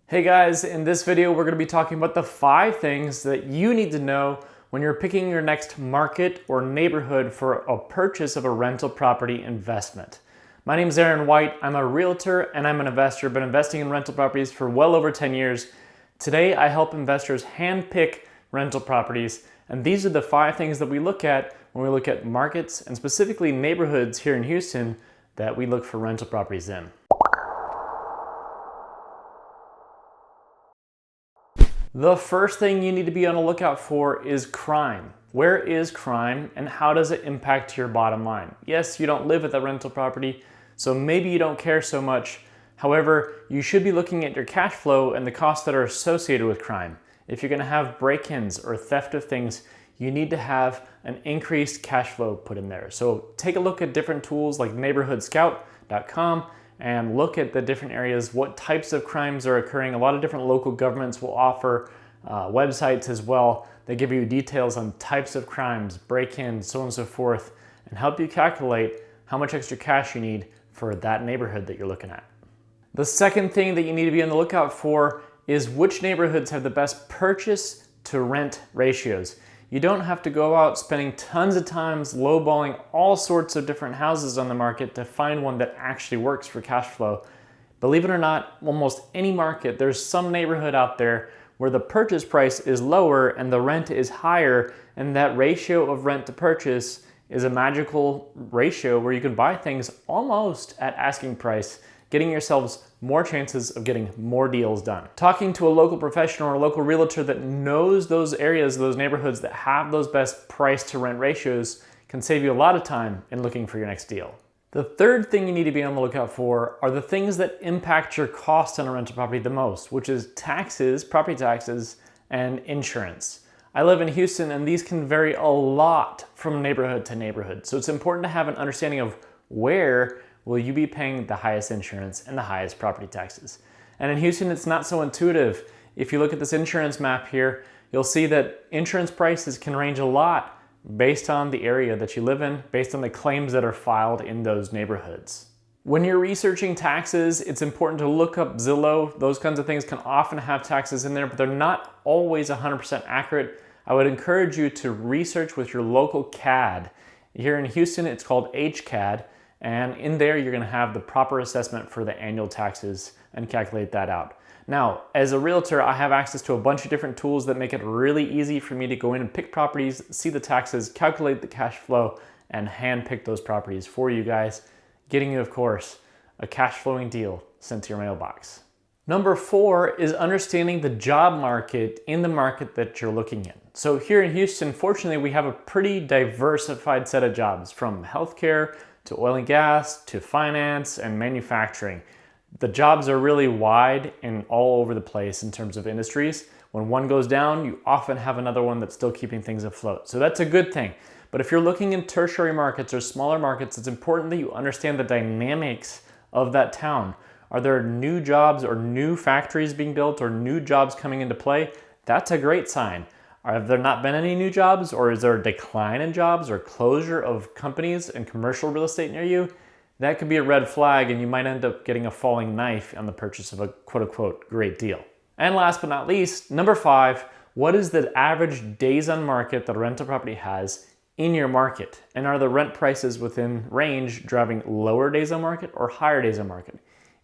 Hey guys, in this video we're going to be talking about the 5 things that you need to know when you're picking your next market or neighborhood for a purchase of a rental property investment. My name is Aaron White, I'm a realtor and I'm an investor, been investing in rental properties for well over 10 years. Today I help investors handpick rental properties, and these are the 5 things that we look at when we look at markets and specifically neighborhoods here in Houston that we look for rental properties in. The first thing you need to be on the lookout for is crime. Where is crime and how does it impact your bottom line? Yes, you don't live at the rental property, so maybe you don't care so much. However, you should be looking at your cash flow and the costs that are associated with crime. If you're going to have break-ins or theft of things, you need to have an increased cash flow put in there. So take a look at different tools like neighborhoodscout.com and look at the different areas, what types of crimes are occurring. A lot of different local governments will offer websites as well that give you details on types of crimes, break-ins, so on and so forth, and help you calculate how much extra cash you need for that neighborhood that you're looking at. The second thing that you need to be on the lookout for is which neighborhoods have the best purchase to rent ratios. You don't have to go out spending tons of time lowballing all sorts of different houses on the market to find one that actually works for cash flow. Believe it or not, almost any market, there's some neighborhood out there where the purchase price is lower and the rent is higher, and that ratio of rent to purchase is a magical ratio where you can buy things almost at asking price, getting yourselves more chances of getting more deals done. Talking to a local professional or a local realtor that knows those areas, those neighborhoods that have those best price to rent ratios can save you a lot of time in looking for your next deal. The third thing you need to be on the lookout for are the things that impact your cost on a rental property the most, which is taxes, property taxes, and insurance. I live in Houston and these can vary a lot from neighborhood to neighborhood. So it's important to have an understanding of where will you be paying the highest insurance and the highest property taxes. And in Houston, it's not so intuitive. If you look at this insurance map here, you'll see that insurance prices can range a lot based on the area that you live in, based on the claims that are filed in those neighborhoods. When you're researching taxes, it's important to look up Zillow. Those kinds of things can often have taxes in there, but they're not always 100% accurate. I would encourage you to research with your local CAD. Here in Houston, it's called HCAD. And in there, you're gonna have the proper assessment for the annual taxes and calculate that out. Now, as a realtor, I have access to a bunch of different tools that make it really easy for me to go in and pick properties, see the taxes, calculate the cash flow, and hand pick those properties for you guys, getting you, of course, a cash flowing deal sent to your mailbox. Number 4 is understanding the job market in the market that you're looking in. So here in Houston, fortunately, we have a pretty diversified set of jobs, from healthcare to oil and gas, to finance and manufacturing. The jobs are really wide and all over the place in terms of industries. When one goes down, you often have another one that's still keeping things afloat. So that's a good thing. But if you're looking in tertiary markets or smaller markets, it's important that you understand the dynamics of that town. Are there new jobs or new factories being built or new jobs coming into play? That's a great sign. Have there not been any new jobs, or is there a decline in jobs or closure of companies and commercial real estate near you? That could be a red flag and you might end up getting a falling knife on the purchase of a quote-unquote great deal. And last but not least, number 5, what is the average days on market that a rental property has in your market? And are the rent prices within range driving lower days on market or higher days on market?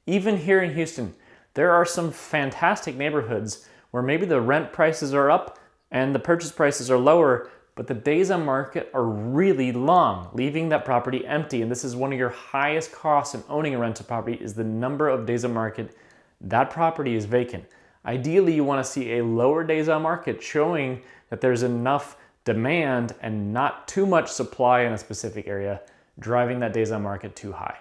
Even here in Houston, there are some fantastic neighborhoods where maybe the rent prices are up and the purchase prices are lower, but the days on market are really long, leaving that property empty. And this is one of your highest costs in owning a rental property, is the number of days on market that property is vacant. Ideally, you want to see a lower days on market, showing that there's enough demand and not too much supply in a specific area, driving that days on market too high.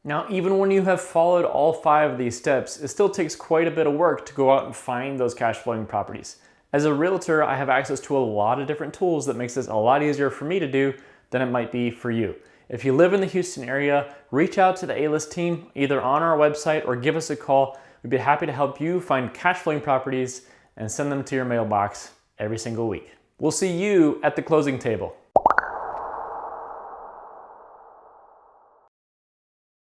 Now, even when you have followed all 5 of these steps, it still takes quite a bit of work to go out and find those cash flowing properties. As a realtor, I have access to a lot of different tools that makes this a lot easier for me to do than it might be for you. If you live in the Houston area, reach out to the A-List team, either on our website or give us a call. We'd be happy to help you find cash flowing properties and send them to your mailbox every single week. We'll see you at the closing table.